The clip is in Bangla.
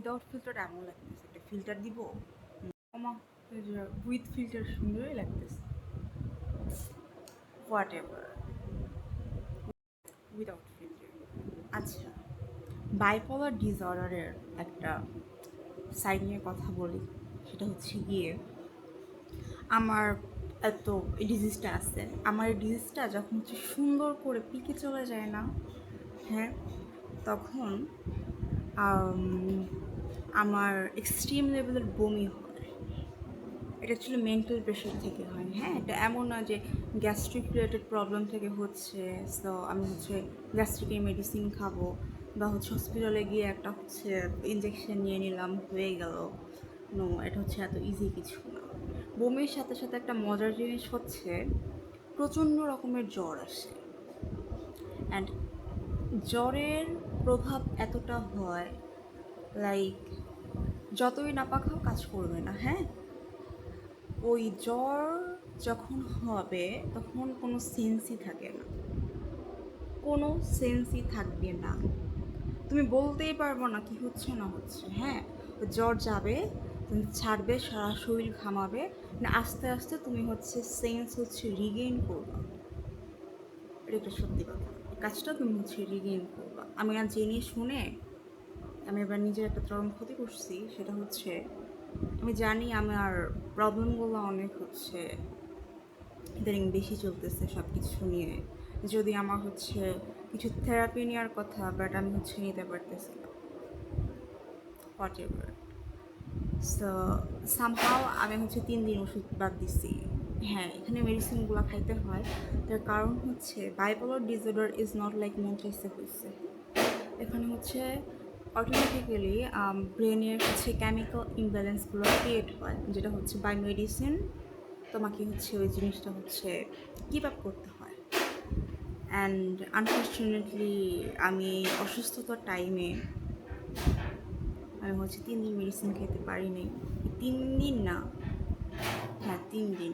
উইদাউট ফিল্টার এমন লাগতেছে, একটা ফিল্টার দিব আমার উইথ ফিল্টার সুন্দরই লাগতেছে। What ever, without filter. আচ্ছা, বাইপোলার ডিসঅর্ডারের একটা সাইড নিয়ে কথা বলি। সেটা হচ্ছে গিয়ে আমার এত এই ডিজিজটা আছে, আমার এই ডিজিজটা যখন হচ্ছে সুন্দর করে পিকে চলে যায় না, হ্যাঁ, তখন আমার এক্সট্রিম লেভেলের বমি হয়। এটা অ্যাকচুয়ালি মেন্টাল প্রেশার থেকে হয়। হ্যাঁ, এটা এমন না যে গ্যাস্ট্রিক রিলেটেড প্রবলেম থেকে হচ্ছে, সো আমি হচ্ছে গ্যাস্ট্রিকের মেডিসিন খাবো বা হচ্ছে হসপিটালে গিয়ে একটা হচ্ছে ইঞ্জেকশন নিয়ে নিলাম হয়ে গেল। নো, এটা হচ্ছে এত ইজি কিছু না। বমির সাথে সাথে একটা মজার জিনিস হচ্ছে প্রচণ্ড রকমের জ্বর আসে। অ্যান্ড জ্বরের প্রভাব এতটা হয়, লাইক যতই নাপা খাও কাজ করবে না। হ্যাঁ, ওই জ্বর যখন হবে তখন কোনো সেন্সই থাকে না, কোনো সেন্সই থাকবে না। তুমি বলতেই পারবো না কি হচ্ছে না হচ্ছে। হ্যাঁ, জ্বর যাবে, তুমি ছাড়বে, সারা শরীর ঘামাবে, না আস্তে আস্তে তুমি হচ্ছে সেন্স হচ্ছে রিগেইন করবা। এটা একটা সত্যি কথা, এই কাজটা তুমি হচ্ছে রিগেইন করবা। আমি না জেনে শুনে আমি এবার নিজের একটা চরম ক্ষতি করছি। সেটা হচ্ছে আমি জানি আমার প্রবলেমগুলো অনেক হচ্ছে ইদানিং বেশি চলতেছে সব কিছু নিয়ে। যদি আমার হচ্ছে কিছু থেরাপি নেওয়ার কথা, বাট আমি হচ্ছে নিতে পারতেছি না। হোয়াট এভার, সো সামহাও আমি হচ্ছে 3 দিন ওষুধ বাদ দিছি। হ্যাঁ, এখানে মেডিসিনগুলো খাইতে হয়। তার কারণ হচ্ছে bipolar disorder is not like mental হচ্ছে, এখানে হচ্ছে অটোমেটিক্যালি ব্রেনের হচ্ছে কেমিক্যাল ইমব্যালেন্সগুলো ক্রিয়েট হয়, যেটা হচ্ছে বাই মেডিসিন তোমাকে হচ্ছে ওই জিনিসটা হচ্ছে কিপ আপ করতে হয়। অ্যান্ড আনফর্চুনেটলি আমি অসুস্থতার টাইমে আমি হচ্ছে 3 দিন মেডিসিন খেতে পারিনি। 3 দিন না, হ্যাঁ 3 দিন।